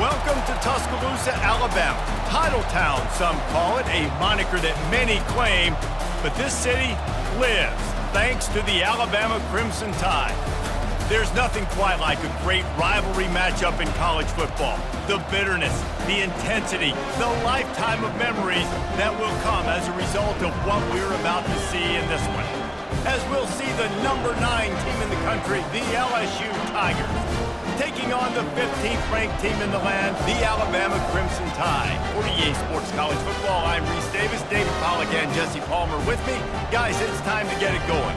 Welcome to Tuscaloosa, Alabama. Title Town, some call it, a moniker that many claim, but this city lives thanks to the Alabama Crimson Tide. There's nothing quite like a great rivalry matchup in college football. The bitterness, the intensity, the lifetime of memories that will come as a result of what we're about to see in this one. As we'll see the number 9 team in the country, the LSU Tigers, taking on the 15th ranked team in the land, the Alabama Crimson Tide. For EA Sports College Football, I'm Reese Davis, David Pollack and Jesse Palmer with me. Guys, it's time to get it going.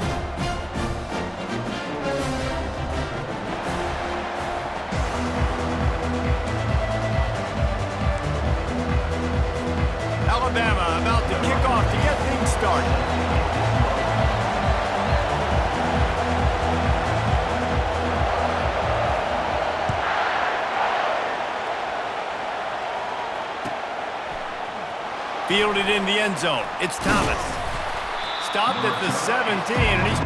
Alabama about to kick off to get things started. Fielded in the end zone. It's Thomas. Stopped at the 17, and he's...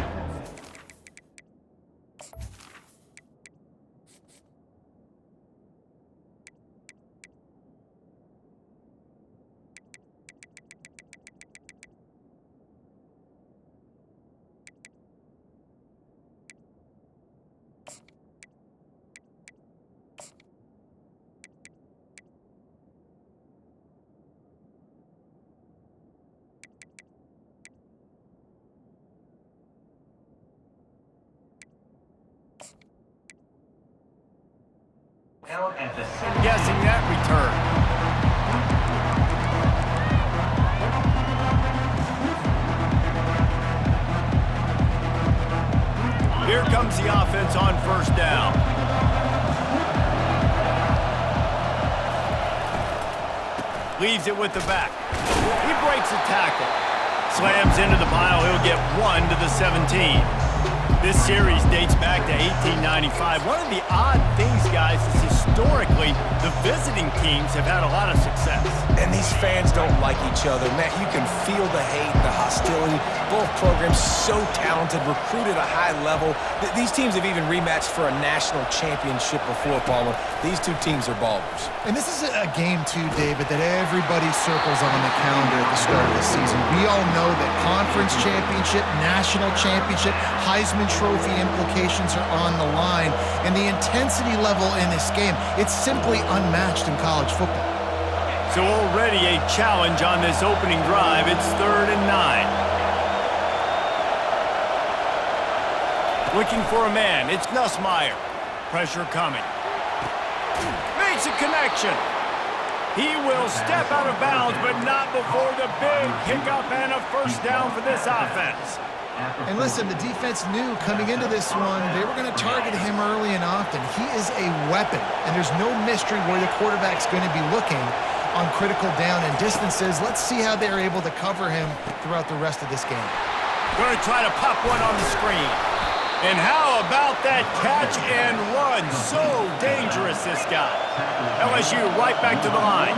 guessing that return. Here comes the offense on first down. Leaves it with the back. He breaks a tackle. Slams into the pile. He'll get 1 to the 17. This series dates back to 1895. One of the odd things, guys, is historically the visiting teams have had a lot of success. And these fans don't like each other. Man, you can feel the hate, the hostility. Both programs so talented, recruited at a high level. These teams have even rematched for a national championship before, Palmer. These two teams are ballers. And this is a game, too, David, that everybody circles on the calendar at the start of the season. We all know that conference championship, national championship, Heisman Trophy implications are on the line. And the intensity level in this game, it's simply unmatched in college football. So already a challenge on this opening drive. It's 3rd and 9. Looking for a man. It's Nussmeier. Pressure coming. Makes a connection. He will step out of bounds, but not before the big pickup and a first down for this offense. And listen, the defense knew coming into this one, they were going to target him early and often. He is a weapon, and there's no mystery where the quarterback's going to be looking on critical down and distances. Let's see how they're able to cover him throughout the rest of this game. Going to try to pop one on the screen. And how about that catch and run? So dangerous, this guy. LSU right back to the line.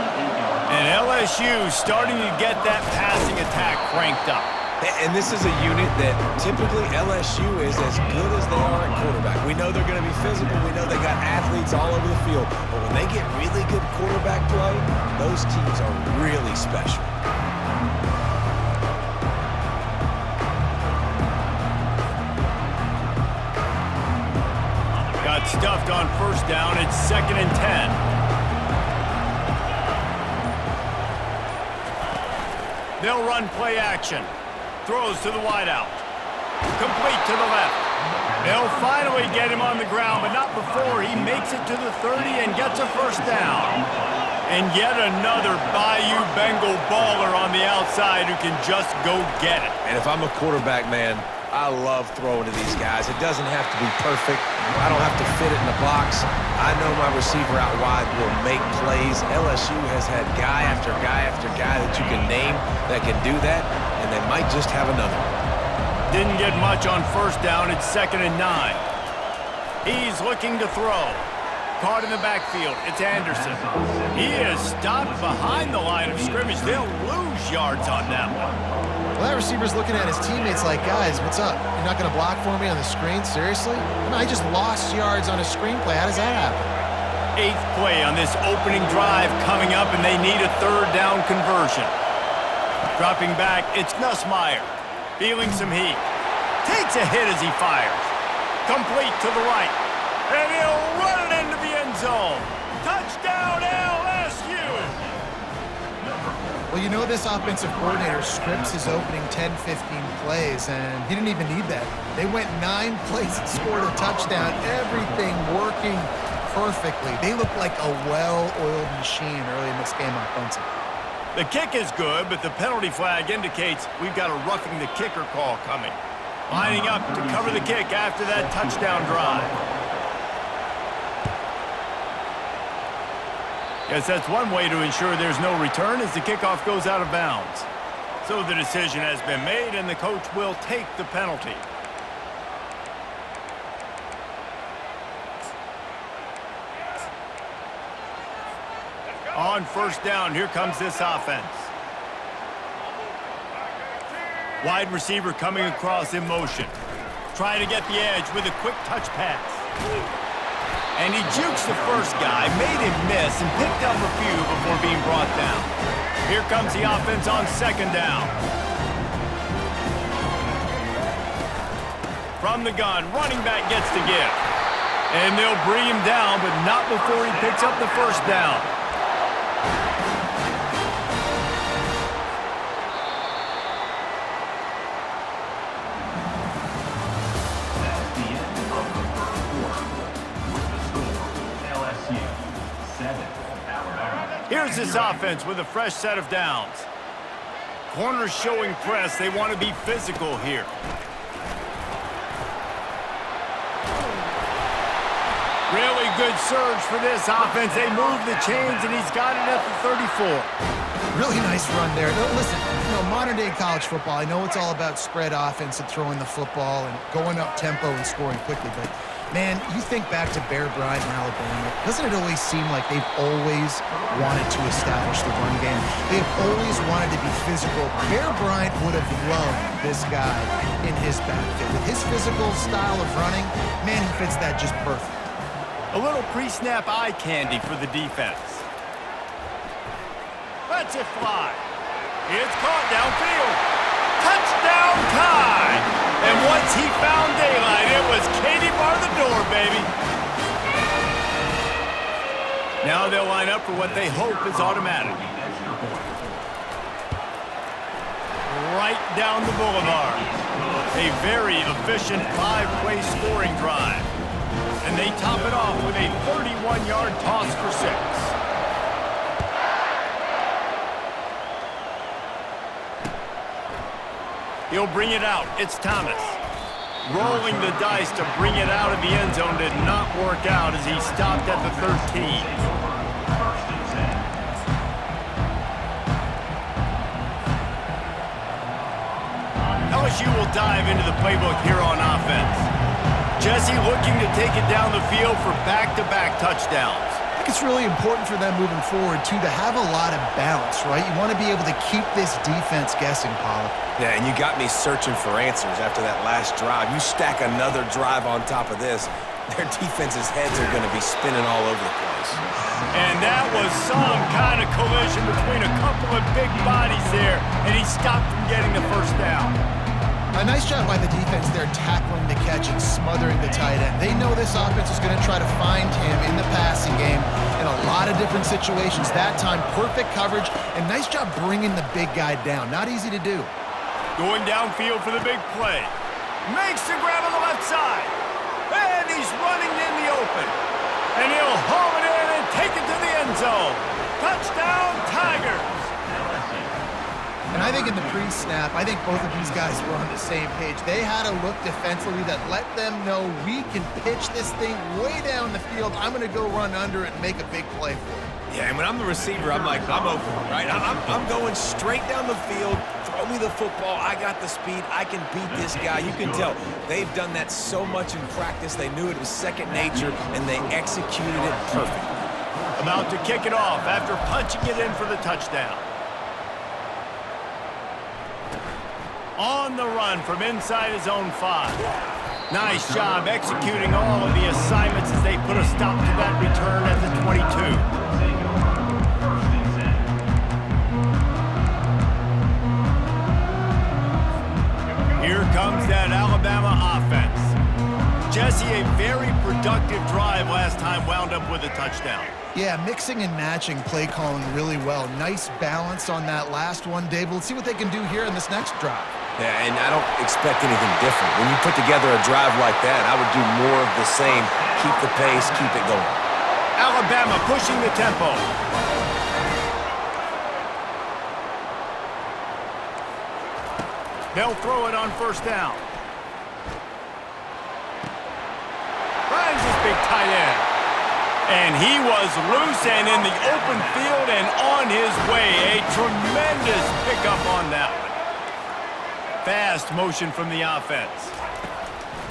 And LSU starting to get that passing attack cranked up. And this is a unit that typically LSU is as good as they are at quarterback. We know they're going to be physical. We know they got athletes all over the field. But when they get really good quarterback play, those teams are really special. Got stuffed on first down. It's 2nd and 10. They'll run play action. Throws to the wideout. Complete to the left. They'll finally get him on the ground, but not before he makes it to the 30 and gets a first down. And yet another Bayou Bengal baller on the outside who can just go get it. And if I'm a quarterback, man, I love throwing to these guys. It doesn't have to be perfect. I don't have to fit it in the box. I know my receiver out wide will make plays. LSU has had guy after guy after guy that you can name that can do that, and they might just have another. Didn't get much on first down. It's 2nd and 9. He's looking to throw. Caught in the backfield. It's Anderson. He is stopped behind the line of scrimmage. They'll lose yards on that one. Well, that receiver's looking at his teammates like, guys, what's up? You're not going to block for me on the screen? Seriously? I just lost yards on a screenplay. How does that happen? 8th play on this opening drive coming up, and they need a 3rd down conversion. Dropping back, it's Nussmeier. Feeling some heat. Takes a hit as he fires. Complete to the right. And he'll run it into the end zone. Touchdown, LSU! Well, you know this offensive coordinator scripts his opening 10, 15 plays, and he didn't even need that. They went 9 plays and scored a touchdown. Everything working perfectly. They look like a well-oiled machine early in this game offensively. The kick is good, but the penalty flag indicates we've got a roughing the kicker call coming. Lining up to cover the kick after that touchdown drive. Guess that's one way to ensure there's no return as the kickoff goes out of bounds. So the decision has been made, and the coach will take the penalty. On 1st down, here comes this offense. Wide receiver coming across in motion. Trying to get the edge with a quick touch pass. And he jukes the first guy, made him miss, and picked up a few before being brought down. Here comes the offense on 2nd down. From the gun, running back gets the give. And they'll bring him down, but not before he picks up the 1st down. Here's this offense with a fresh set of downs. Corners showing press. They want to be physical here. Really good surge for this offense. They move the chains, and he's got it at the 34. Really nice run there. No, listen, modern-day college football, I know it's all about spread offense and throwing the football and going up tempo and scoring quickly, but man, you think back to Bear Bryant in Alabama, doesn't it always seem like they've always wanted to establish the run game? They've always wanted to be physical. Bear Bryant would have loved this guy in his backfield. With his physical style of running, man, he fits that just perfect. A little pre-snap eye candy for the defense. Lets it fly. It's caught downfield. Touchdown time! And once he found daylight, it was Katie bar the door, baby. Now they'll line up for what they hope is automatic. Right down the boulevard. A very efficient 5-play scoring drive. And they top it off with a 31-yard toss for 6. He'll bring it out. It's Thomas. Rolling the dice to bring it out of the end zone did not work out as he stopped at the 13. LSU will dive into the playbook here on offense. Jesse looking to take it down the field for back-to-back touchdowns. I think it's really important for them moving forward, too, to have a lot of balance, right? You want to be able to keep this defense guessing, Pollock. Yeah, and you got me searching for answers after that last drive. You stack another drive on top of this, their defense's heads are going to be spinning all over the place. And that was some kind of collision between a couple of big bodies there, and he stopped from getting the 1st down. A nice job by the defense there tackling the catch and smothering the tight end. They know this offense is going to try to find him in the passing game in a lot of different situations. That time, perfect coverage, and nice job bringing the big guy down. Not easy to do. Going downfield for the big play. Makes the grab on the left side. And he's running in the open. And he'll haul it in and take it to the end zone. Touchdown, Tigers. And I think in the pre-snap, I think both of these guys were on the same page. They had a look defensively that let them know we can pitch this thing way down the field. I'm going to go run under it and make a big play for it. Yeah, and when I'm the receiver, I'm like, I'm open, right? I'm going straight down the field. Throw me the football. I got the speed. I can beat this guy. You can tell they've done that so much in practice. They knew it was second nature, and they executed it perfectly. About to kick it off after punching it in for the touchdown. On the run from inside his own 5. Nice job executing all of the assignments as they put a stop to that return at the productive drive last time wound up with a touchdown. Yeah, mixing and matching play calling really well. Nice balance on that last one, Dave. Let's see what they can do here in this next drive. Yeah, and I don't expect anything different. When you put together a drive like that, I would do more of the same. Keep the pace, keep it going. Alabama pushing the tempo. They'll throw it on first down. Finds his big tight end. And he was loose and in the open field and on his way. A tremendous pickup on that one. Fast motion from the offense.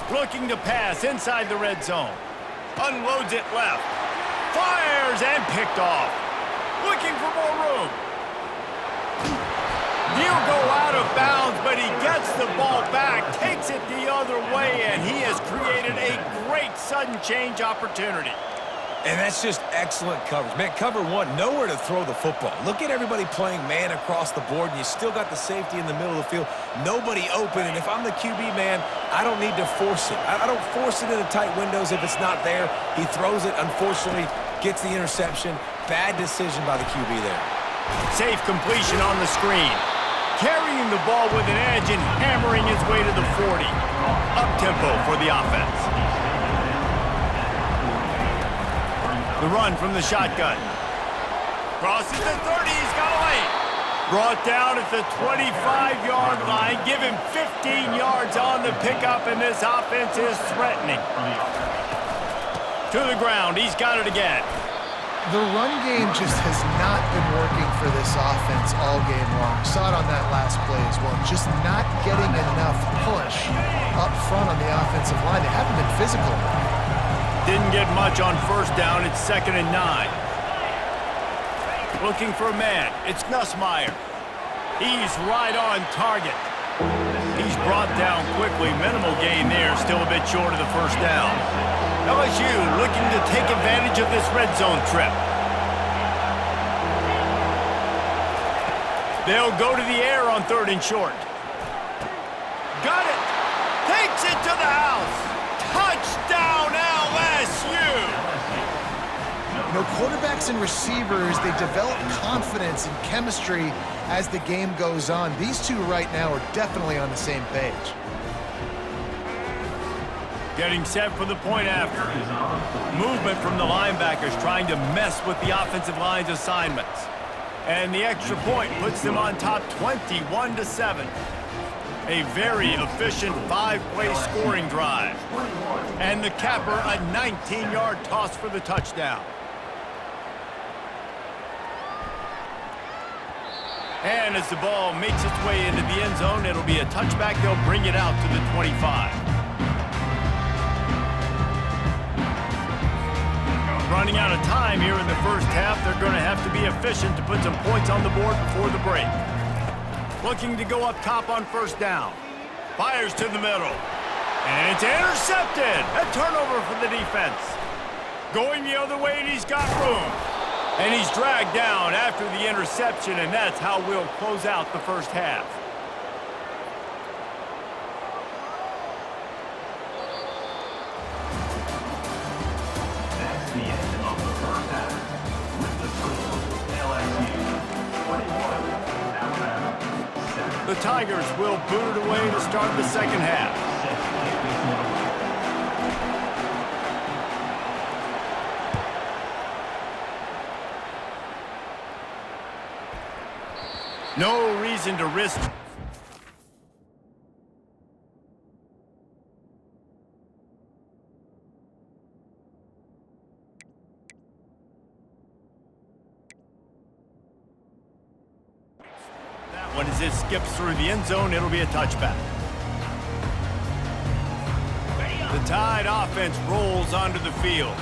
Looking to pass inside the red zone. Unloads it left. Fires and picked off. Looking for more room. He'll go out of bounds, but he gets the ball back, takes it the other way, and he has created a great sudden change opportunity. And that's just excellent coverage. Man, cover one, nowhere to throw the football. Look at everybody playing man across the board, and you still got the safety in the middle of the field. Nobody open, and if I'm the QB, man, I don't need to force it. I don't force it into tight windows if it's not there. He throws it, unfortunately, gets the interception. Bad decision by the QB there. Safe completion on the screen. Carrying the ball with an edge and hammering his way to the 40. Up-tempo for the offense. The run from the shotgun. Crosses the 30, he's got a lane. Brought down at the 25-yard line. Give him 15 yards on the pickup, and this offense is threatening. To the ground, he's got it again. The run game just has not been working for this offense all game long. Saw it on that last play as well. Just not getting enough push up front on the offensive line. They haven't been physical. Didn't get much on first down. It's 2nd and 9. Looking for a man. It's Nussmeier. He's right on target. He's brought down quickly. Minimal gain there. Still a bit short of the first down. LSU looking to take advantage of this red zone trip. They'll go to the air on 3rd and short. Got it. Takes it to the house. Touchdown, LSU! You know, quarterbacks and receivers, they develop confidence and chemistry as the game goes on. These two right now are definitely on the same page. Getting set for the point after. Movement from the linebackers trying to mess with the offensive line's assignments. And the extra point puts them on top 21-7. A very efficient 5-play scoring drive. And the capper, a 19-yard toss for the touchdown. And as the ball makes its way into the end zone, it'll be a touchback. They'll bring it out to the 25. Running out of time here in the first half. They're going to have to be efficient to put some points on the board before the break. Looking to go up top on first down. Fires to the middle. And it's intercepted. A turnover for the defense. Going the other way, and he's got room. And he's dragged down after the interception, and that's how we'll close out the first half. That's the end of the first half. With the score, LSU 21, Alabama 7. The Tigers will boot it away to start the second half. No reason to risk. That one, as it skips through the end zone, it'll be a touchback. The Tide offense rolls onto the field.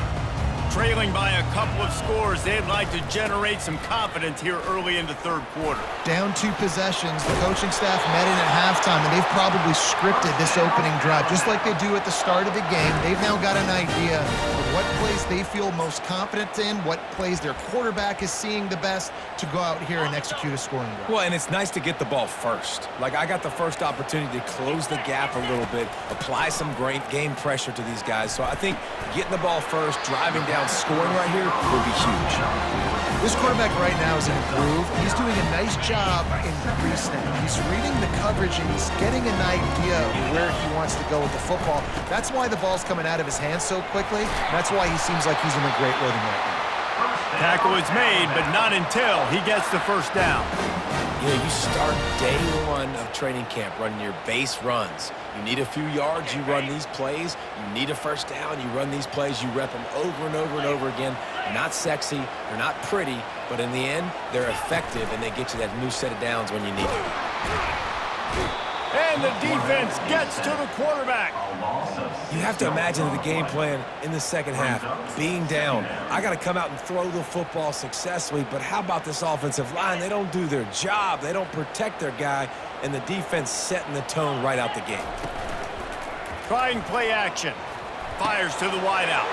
Trailing by a couple of scores, they'd like to generate some confidence here early in the third quarter. Down 2 possessions, the coaching staff met in at halftime, and they've probably scripted this opening drive, just like they do at the start of the game. They've now got an idea of what plays they feel most confident in, what plays their quarterback is seeing the best to go out here and execute a scoring drive. Well, and it's nice to get the ball first. Like, I got the first opportunity to close the gap a little bit, apply some great game pressure to these guys. So I think getting the ball first, driving down, scoring right here would be huge. This quarterback right now is in a groove. He's doing a nice job in pre-snap. He's reading the coverage, and he's getting an idea of where he wants to go with the football. That's why the ball's coming out of his hands so quickly. That's why he seems like he's in a great rhythm right now. Tackle is made, but not until he gets the first down. You know, you start day one of training camp running your base runs. You need a few yards, you run these plays. You need a first down, you run these plays. You rep them over and over and over again. They're not sexy, they're not pretty, but in the end, they're effective, and they get you that new set of downs when you need it. And the defense gets to the quarterback. You have to imagine the game plan in the second half, being down. I got to come out and throw the football successfully, but how about this offensive line? They don't do their job. They don't protect their guy, and the defense setting the tone right out the gate. Trying play action. Fires to the wideout.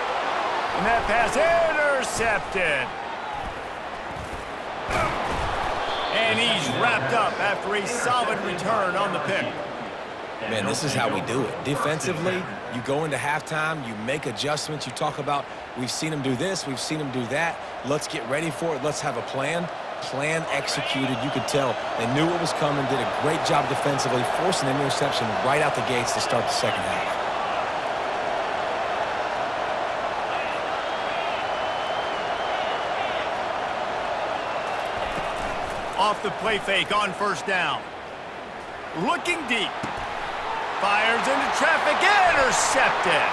And that pass intercepted. And he's wrapped up after a solid return on the pick. Man, this is how we do it. Defensively, you go into halftime, you make adjustments. You talk about, we've seen them do this, we've seen them do that. Let's get ready for it. Let's have a plan. Plan executed. You could tell they knew what was coming, did a great job defensively, forcing an interception right out the gates to start the second half. Off the play fake on first down. Looking deep. Fires into traffic. Intercepted.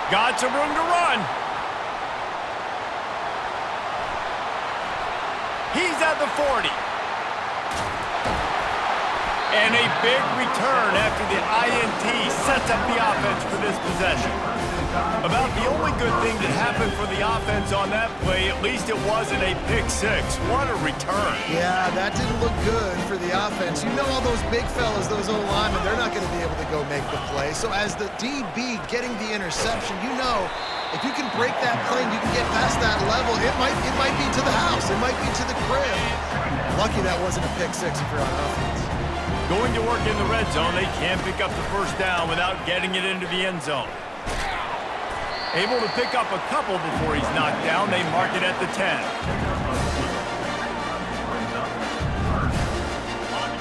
Got some room to run. He's at the 40. And a big return after the INT sets up the offense for this possession. About the only good thing that happened for the offense on that play, at least it wasn't a pick six. What a return. Yeah, that didn't look good for the offense. You know all those big fellas, those O-linemen, they're not going to be able to go make the play. So as the DB getting the interception, you know if you can break that plane, you can get past that level, it might be to the house. It might be to the crib. Lucky that wasn't a pick six if you're on offense. Going to work in the red zone, they can't pick up the first down without getting it into the end zone. Able to pick up a couple before he's knocked down. They mark it at the 10.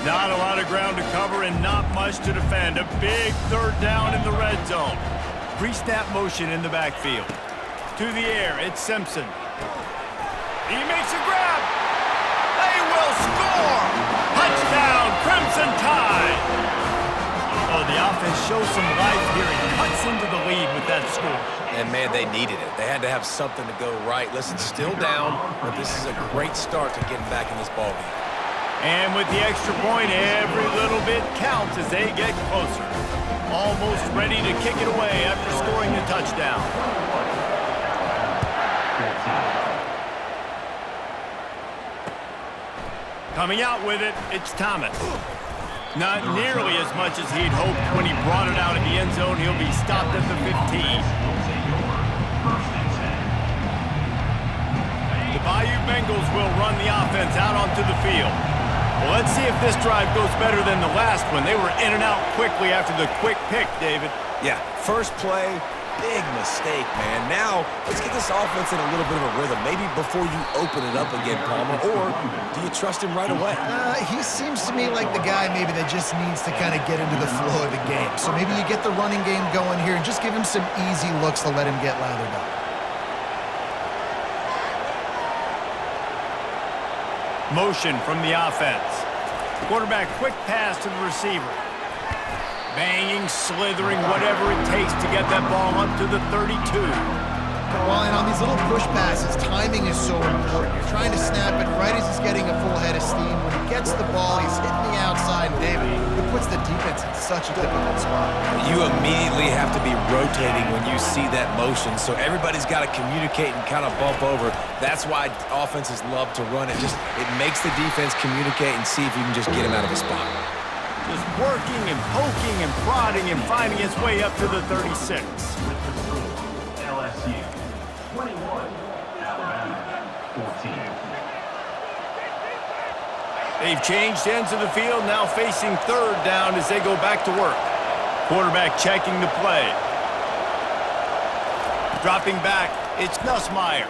Not a lot of ground to cover and not much to defend. A big third down in the red zone. Pre-snap motion in the backfield. To the air, it's Simpson. He makes a grab. They will score! Touchdown, Crimson Tide! Oh, the offense shows some life here and cuts into the lead with that score. And, man, they needed it. They had to have something to go right. Listen, still down, but this is a great start to getting back in this ballgame. And with the extra point, every little bit counts as they get closer. Almost ready to kick it away after scoring the touchdown. Coming out with it, it's Thomas. Not nearly as much as he'd hoped when he brought it out in the end zone. He'll be stopped at the 15. The Bayou Bengals will run the offense out onto the field. Well, let's see if this drive goes better than the last one. They were in and out quickly after the quick pick, David. Yeah, first play, big mistake, man. Now, let's get this offense in a little bit of a rhythm. Maybe before you open it up again, Palmer, or do you trust him right away? He seems to me like the guy maybe that just needs to kind of get into the flow of the game. So maybe you get the running game going here and just give him some easy looks to let him get lathered up. Motion from the offense. Quarterback quick pass to the receiver. Banging, slithering, whatever it takes to get that ball up to the 32. Well, and on these little push passes, timing is so important. You're trying to snap it right as he's getting a full head of steam. When he gets the ball, he's hitting the outside, and David, it puts the defense in such a difficult spot. You immediately have to be rotating when you see that motion, so everybody's got to communicate and kind of bump over. That's why offenses love to run it. It makes the defense communicate and see if you can just get him out of a spot. Just working and poking and prodding and finding its way up to the 36. 14. They've changed ends of the field, now facing third down as they go back to work. Quarterback checking the play. Dropping back, it's Nussmeier.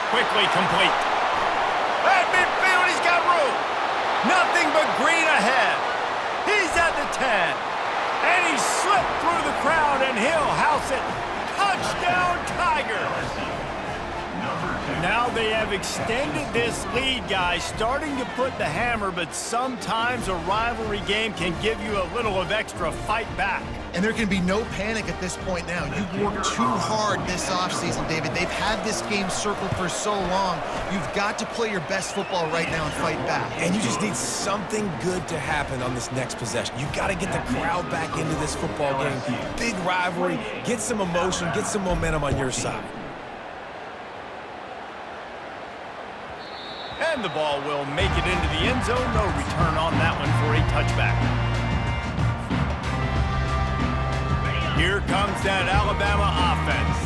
Quickly complete. At midfield, he's got room. Nothing but green ahead. He's at the 10. And he slipped through the crowd, and he'll house it. Touchdown, Tigers. Now they have extended this lead, guys, starting to put the hammer, but sometimes a rivalry game can give you a little of extra fight back. And there can be no panic at this point now. You've worked too hard this offseason, David. They've had this game circled for so long. You've got to play your best football right now and fight back. And you just need something good to happen on this next possession. You got to get the crowd back into this football game. Big rivalry. Get some emotion. Get some momentum on your side. And the ball will make it into the end zone. No return on that one for a touchback. Here comes that Alabama offense.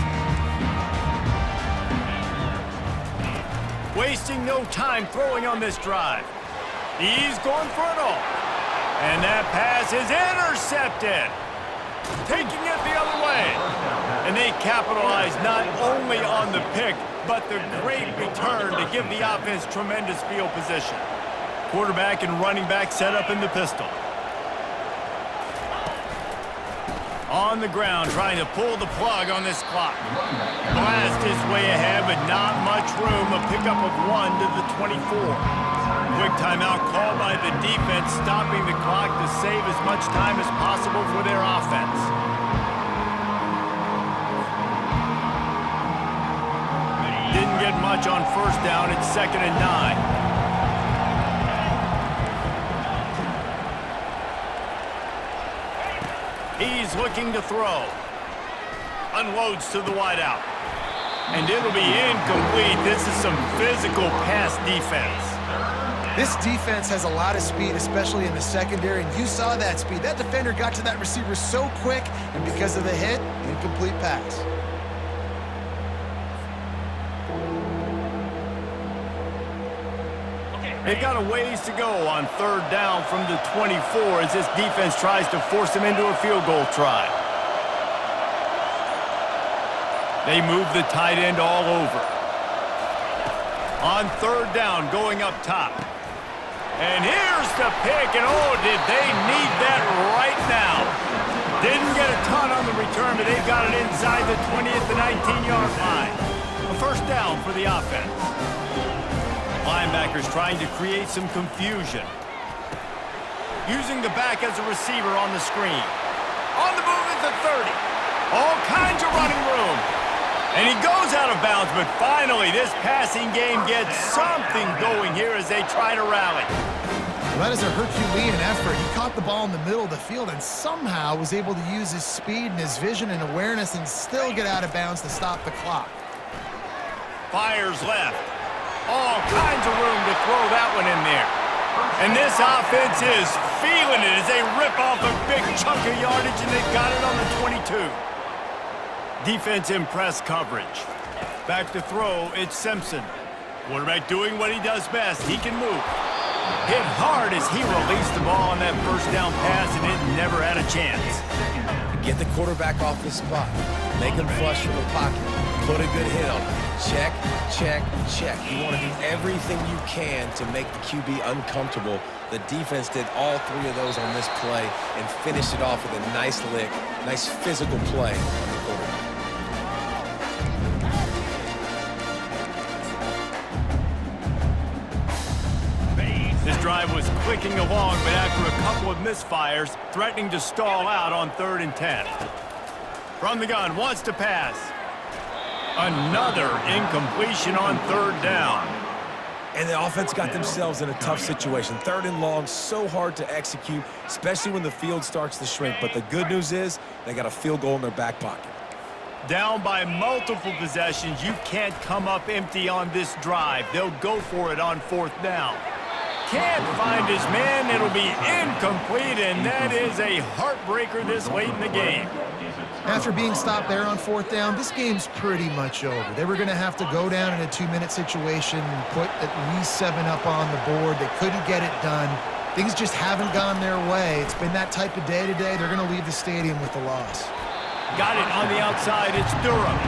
Wasting no time throwing on this drive. He's going for it all. And that pass is intercepted. Taking it the other way. And they capitalize not only on the pick, but the great return to give the offense tremendous field position. Quarterback and running back set up in the pistol. On the ground, trying to pull the plug on this clock. Blast his way ahead, but not much room. A pickup of 1 to the 24. Quick timeout called by the defense, stopping the clock to save as much time as possible for their offense. Didn't get much on first down. It's 2nd and 9. He's looking to throw. Unloads to the wideout. And it'll be incomplete. This is some physical pass defense. This defense has a lot of speed, especially in the secondary, and you saw that speed. That defender got to that receiver so quick, and because of the hit, incomplete pass. They've got a ways to go on third down from the 24 as this defense tries to force them into a field goal try. They move the tight end all over. On third down, going up top. And here's the pick, and oh, did they need that right now. Didn't get a ton on the return, but they've got it inside the 20 at the 19-yard line. A first down for the offense. Linebackers trying to create some confusion. Using the back as a receiver on the screen. On the move at the 30. All kinds of running room. And he goes out of bounds, but finally this passing game gets something going here as they try to rally. Well, that is a Herculean effort. He caught the ball in the middle of the field and somehow was able to use his speed and his vision and awareness and still get out of bounds to stop the clock. Fires left. All kinds of room to throw that one in there. And this offense is feeling it as they rip off a big chunk of yardage, and they've got it on the 22. Defense in press coverage. Back to throw, it's Simpson. Quarterback doing what he does best. He can move. Hit hard as he released the ball on that first down pass, and it never had a chance. Get the quarterback off his spot. Make him flush from the pocket. Put a good hit on him. Check, check, check. You want to do everything you can to make the QB uncomfortable. The defense did all 3 of those on this play and finished it off with a nice lick, nice physical play on the quarterback. This drive was clicking along, but after a couple of misfires, threatening to stall out on 3rd and 10. From the gun, wants to pass. Another incompletion on 3rd down. And the offense got themselves in a tough situation. 3rd and long, so hard to execute, especially when the field starts to shrink. But the good news is they got a field goal in their back pocket. Down by multiple possessions, you can't come up empty on this drive. They'll go for it on 4th down. Can't find his man. It'll be incomplete, and that is a heartbreaker this late in the game. After being stopped there on 4th down, this game's pretty much over. They were going to have to go down in a 2-minute situation and put at least 7 up on the board. They couldn't get it done. Things just haven't gone their way. It's been that type of day today. They're going to leave the stadium with the loss. Got it on the outside. It's Durham.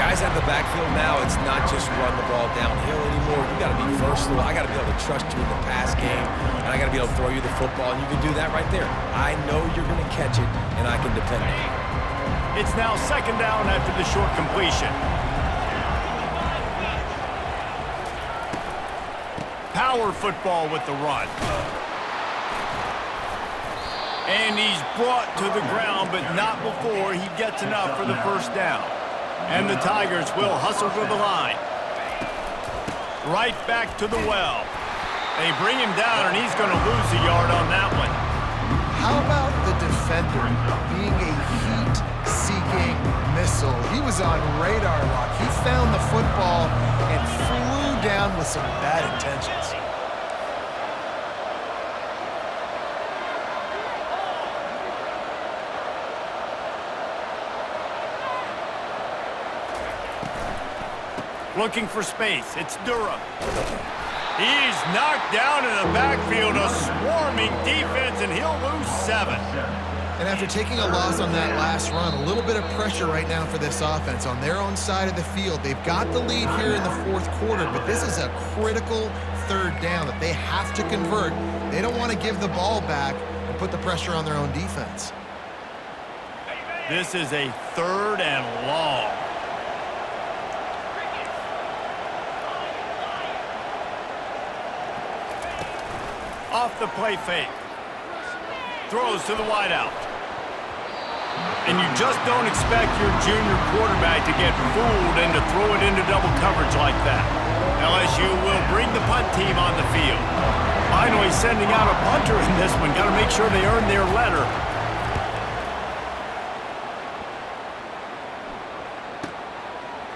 Guys out of the backfield now, it's not just run the ball downhill anymore. You got to be versatile. I got to be able to trust you in the pass game, and I got to be able to throw you the football, and you can do that right there. I know you're going to catch it, and I can depend on you. It's now 2nd down after the short completion. Power football with the run. And he's brought to the ground, but not before he gets enough for the 1st down. And the Tigers will hustle to the line. Right back to the well. They bring him down, and he's going to lose a yard on that one. How about the defender being a heat-seeking missile? He was on radar lock. He found the football and flew down with some bad intentions. Looking for space. It's Durham. He's knocked down in the backfield. A swarming defense, and he'll lose 7. And after taking a loss on that last run, a little bit of pressure right now for this offense on their own side of the field. They've got the lead here in the 4th quarter, but this is a critical 3rd down that they have to convert. They don't want to give the ball back and put the pressure on their own defense. This is a 3rd and long. Off the play fake. Throws to the wideout. And you just don't expect your junior quarterback to get fooled and to throw it into double coverage like that. LSU will bring the punt team on the field. Finally sending out a punter in this one. Got to make sure they earn their letter.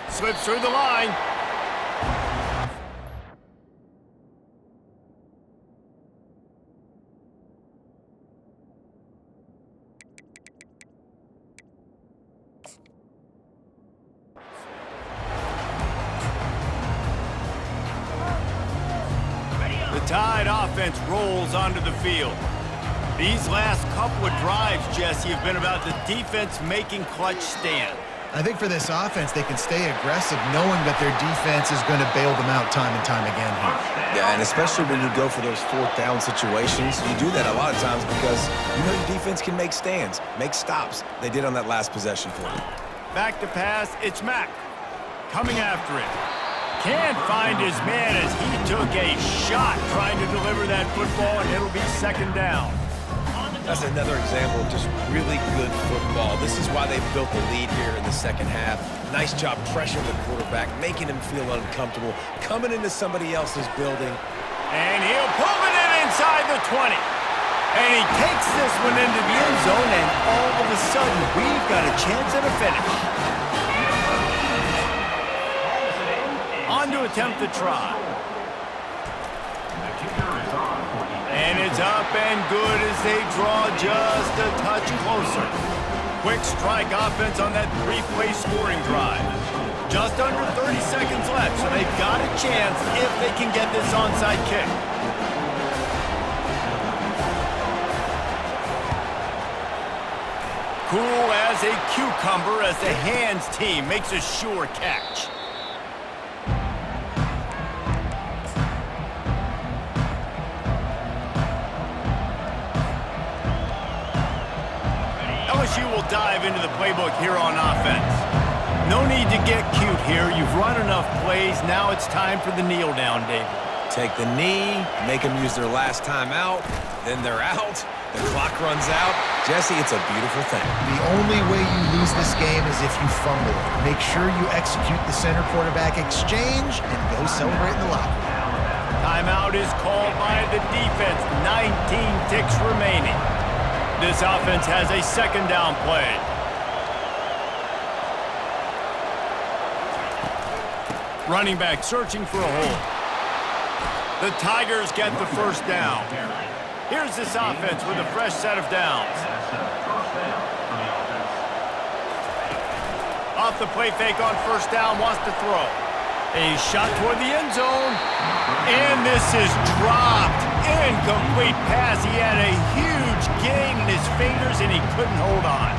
Slips through the line. Tide offense rolls onto the field. These last couple of drives, Jesse, have been about the defense making clutch stand. I think for this offense, they can stay aggressive knowing that their defense is going to bail them out time and time again here. Yeah, and especially when you go for those 4th down situations, you do that a lot of times because you know your defense can make stands, make stops. They did on that last possession for you. Back to pass, it's Mack. Coming after it. Can't find his man as he took a shot trying to deliver that football, and it'll be 2nd down. That's another example of just really good football. This is why they built the lead here in the 2nd half. Nice job pressuring the quarterback, making him feel uncomfortable, coming into somebody else's building. And he'll pull it in inside the 20. And he takes this one into the end zone, and all of a sudden, we've got a chance at a finish. On to attempt the try. And it's up and good as they draw just a touch closer. Quick strike offense on that 3-play scoring drive. Just under 30 seconds left, so they've got a chance if they can get this onside kick. Cool as a cucumber as the hands team makes a sure catch. LSU will dive into the playbook here on offense. No need to get cute here. You've run enough plays. Now it's time for the kneel down, David. Take the knee, make them use their last time out, then they're out. The clock runs out. Jesse, it's a beautiful thing. The only way you lose this game is if you fumble it. Make sure you execute the center quarterback exchange and go celebrate in the locker room. Timeout is called by the defense. 19 ticks remaining. This offense has a 2nd down play. Running back searching for a hole. The Tigers get the 1st down. Here's this offense with a fresh set of downs. off the play fake on first down, wants to throw. A shot toward the end zone. And this is dropped. Incomplete pass. He had a huge gain in his fingers, and he couldn't hold on.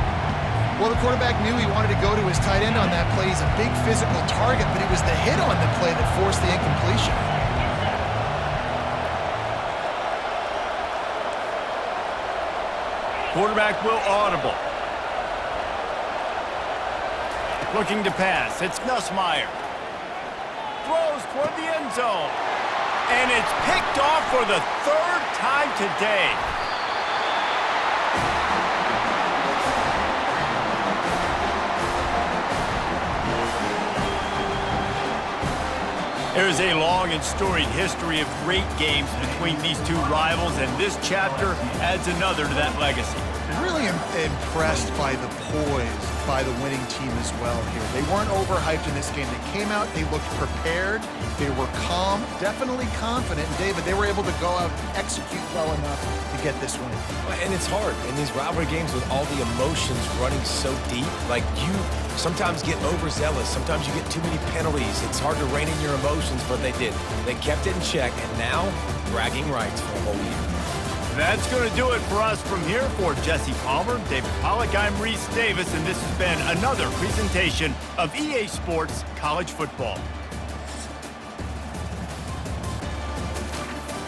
Well, the quarterback knew he wanted to go to his tight end on that play. He's a big physical target, but it was the hit on the play that forced the incompletion. Quarterback will audible. Looking to pass. It's Nussmeier. Throws toward the end zone. And it's picked off for the third time today. There is a long and storied history of great games between these two rivals, and this chapter adds another to that legacy. Really impressed by the poise by the winning team as well here. They weren't overhyped in this game. They came out, they looked prepared, they were calm, definitely confident. And David, they were able to go out and execute well enough to get this win. And it's hard in these rivalry games with all the emotions running so deep. Like, you sometimes get overzealous. Sometimes you get too many penalties. It's hard to rein in your emotions, but they did. They kept it in check, and now bragging rights for a whole year. That's going to do it for us from here. For Jesse Palmer, David Pollack, I'm Reese Davis, and this has been another presentation of EA Sports College Football.